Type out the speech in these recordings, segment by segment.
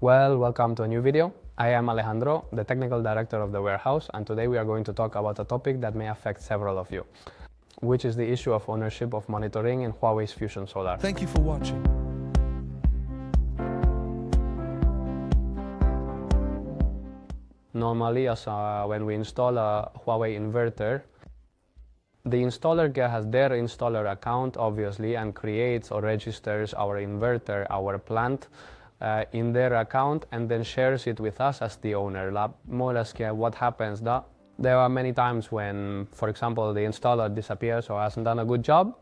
Well, welcome to a new video. I am Alejandro, the technical director of the warehouse, and today we are going to talk about a topic that may affect several of you, which is the issue of ownership of monitoring in Huawei's FusionSolar. Thank you for watching. Normally, when we install a Huawei inverter, the installer has their installer account, obviously, and creates or registers our inverter, our plant, in their account, and then shares it with us as the owner. More or less, what happens that there are many times when, for example, the installer disappears or hasn't done a good job,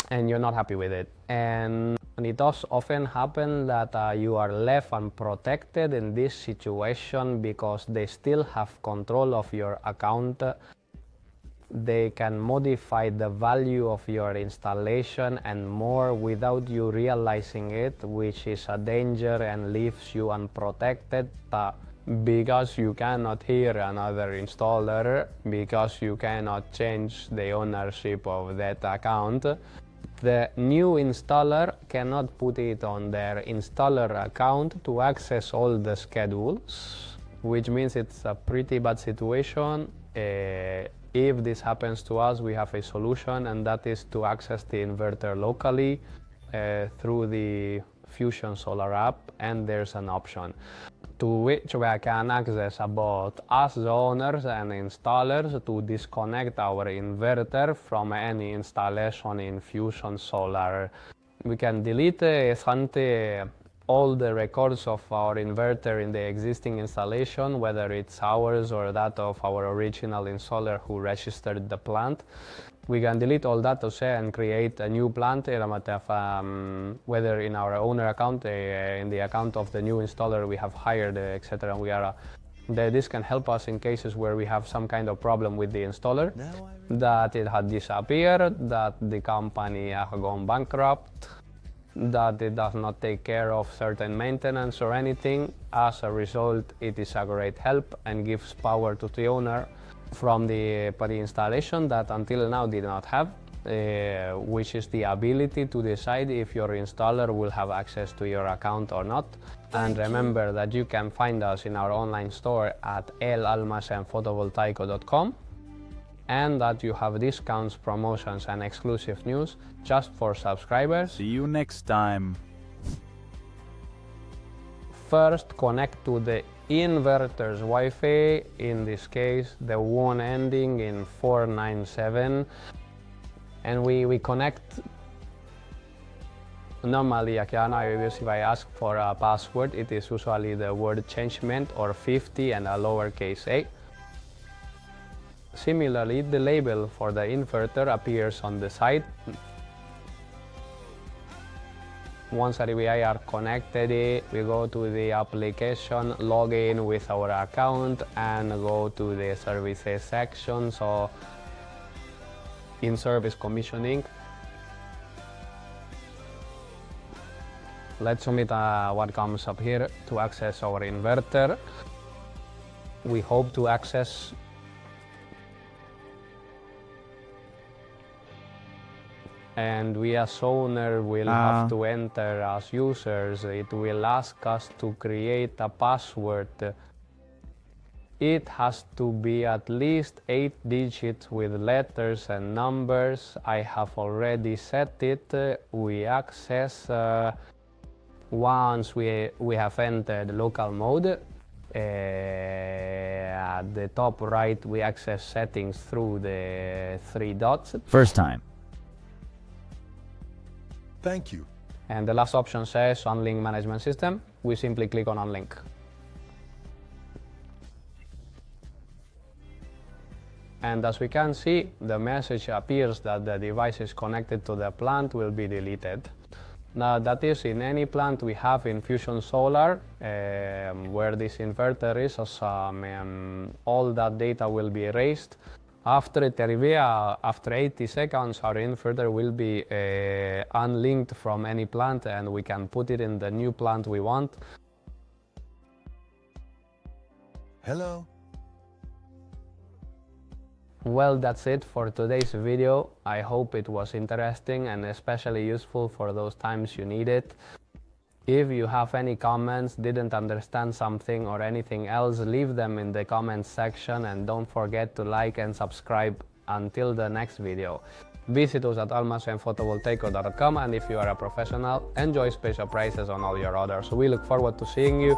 and you're not happy with it. And it does often happen that you are left unprotected in this situation because they still have control of your account. They can modify the value of your installation and more without you realizing it, which is a danger and leaves you unprotected because you cannot hear another installer, because you cannot change the ownership of that account. The new installer cannot put it on their installer account to access all the schedules, which means it's a pretty bad situation. If this happens to us, we have a solution, and that is to access the inverter locally through the FusionSolar app, and there's an option to which we can access both us, the owners and installers, to disconnect our inverter from any installation in FusionSolar. We can delete all the records of our inverter in the existing installation, whether it's ours or that of our original installer who registered the plant. We can delete all that and create a new plant, whether in our owner account, in the account of the new installer we have hired, etc. This can help us in cases where we have some kind of problem with the installer, that it had disappeared, that the company has gone bankrupt, that it does not take care of certain maintenance or anything. As a result, it is a great help and gives power to the owner from the installation that until now did not have, which is the ability to decide if your installer will have access to your account or not. And remember that you can find us in our online store at elalmacenphotovoltaico.com, and that you have discounts, promotions, and exclusive news just for subscribers. See you next time. First, connect to the inverter's Wi-Fi, in this case the one ending in 497, and we connect. Normally, if I ask for a password, it is usually the word changement or 50 and a lowercase a. Similarly, the label for the inverter appears on the side. Once we are connected, we go to the application, log in with our account, and go to the services section. So in service commissioning, let's submit what comes up here to access our inverter. We hope to access and we as owner will have to enter as users. It will ask us to create a password. It has to be at least 8 digits with letters and numbers. I have already set it. We access once we have entered local mode. At the top right, we access settings through the 3 dots. First time. Thank you. And the last option says Unlink Management System. We simply click on Unlink. And as we can see, the message appears that the devices connected to the plant will be deleted. Now, that is in any plant we have in FusionSolar, where this inverter is, all that data will be erased. After 80 seconds, our inverter will be unlinked from any plant, and we can put it in the new plant we want. Hello. Well, that's it for today's video. I hope it was interesting and especially useful for those times you need it. If you have any comments, didn't understand something or anything else, leave them in the comments section, and don't forget to like and subscribe. Until the next video. Visit us at almacenphotovoltaico.com, and if you are a professional, enjoy special prices on all your orders. We look forward to seeing you.